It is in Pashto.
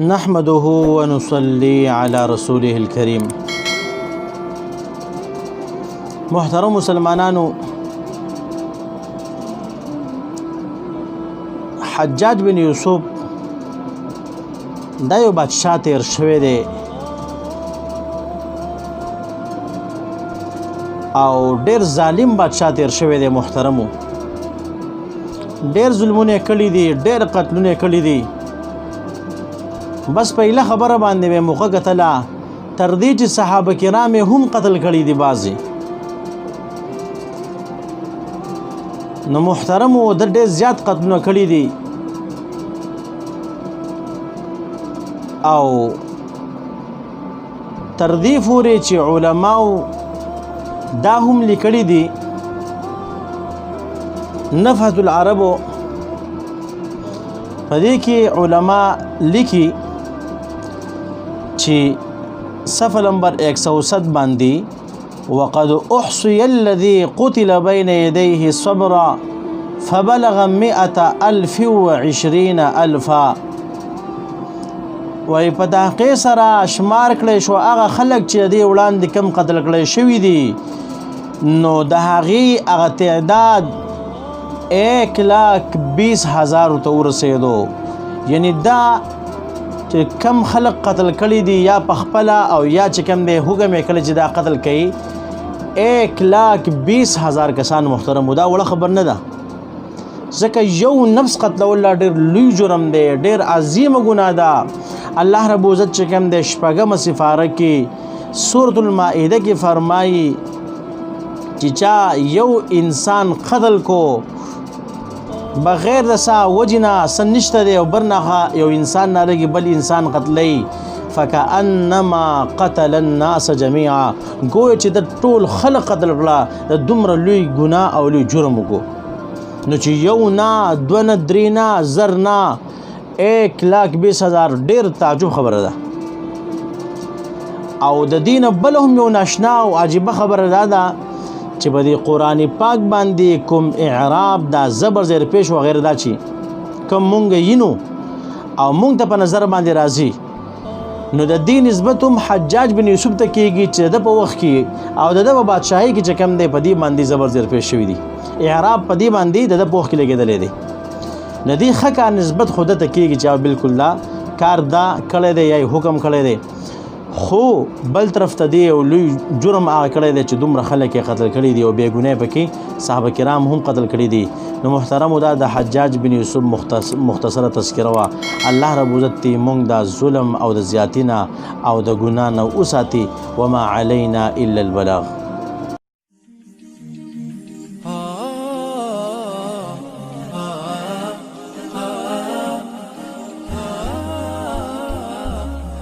نحمده ونصلي على رسوله الكريم. محترم مسلمانانو، حجاج بن یوسف دا یو بادشاہ تیر شوی دی او ډیر ظالم بادشاہ تیر شوی دی. محترمو، ډیر ظلمونه کړي دي، ډیر قتلونه کړي دي. بس پهله خبره باندې به موقع قتله تر دې چې صحابه کرام هم قتل کړي دي بعضې. نو محترمو، د ډېر زیات قتلونه کړي دي او تر دې پورې چې علماو دا هم لیکلي دي. نفحة العربو په دې کې علما لیکي چې صفحه نمبر 107 باندې وقد احصي الذي قتل بين يديه صبرا فبلغ 120,000. وای په تحقیق سره شمار کړی شو هغه خلک چې دې وړاندې کم قتل کړی شوي دي، نو د هغې هغه تعداد 120,000 ته ورسېدو. یعنی دا چې کم خلق قتل کړي دي یا په خپله او یا چې کم دی حکم یې کړی چې دا قتل کوي 120,000 کسان. محترمو، دا وړه خبر نه ده، ځکه یو نفس قتلول ډېر لوی جرم دی، ډېر عظیمه ګناه ده. الله رب عزت چې کم دی شپږمه سپاره کې سورة المائده کې فرمایي چې چا یو انسان قتل کو بغیر د سا وجنا سن نشته دی او برنغه یو انسان نه لګي بل انسان قتلي فكأنما قتل الناس جميعا، گویا چې د ټول خلق قتل کړه، د دومره لوی ګناه او لوی جرم وکړو. نو چې یو نه دوه نه درې نه زر نه 120,000 ډېر تعجب خبره ده. او د دین بل هم یو ناشنا او عجیبه خبره ده چې په دې قرآن پاک باندې کوم اعراب دا زبر زیر پیش وغیره دا چې کوم مونږ یینو او مونږ ته په نظر باندې راځي، نو د دې نسبت هم حجاج بن یوسف ته کېږي چې د په وخت کې او د په بادشاهۍ کې چې کم دی په دې باندې زبر زیر پیش شوي دي. اعراب په دې باندې د په وخت کې لګېدلی دی. د دې ښه کار نسبت خو ده ته کېږي چې بالکل دا کار دا کړی دی یا حکم کړی دی، خو بل طرف ته دی یو لوی جرم هغه کړی دی چې دومره خلک یې قتل کړي دي او بې ګناه پکې صحابه کرام هم قتل کړي دي. نو محترمو، دا د حجاج بن یوسف مختصره تذکره وه. الله رب عزت دې موږ دا ظلم او د زیاتي نه او د ګناه نه وساتي. وما علینا الا البلاغ.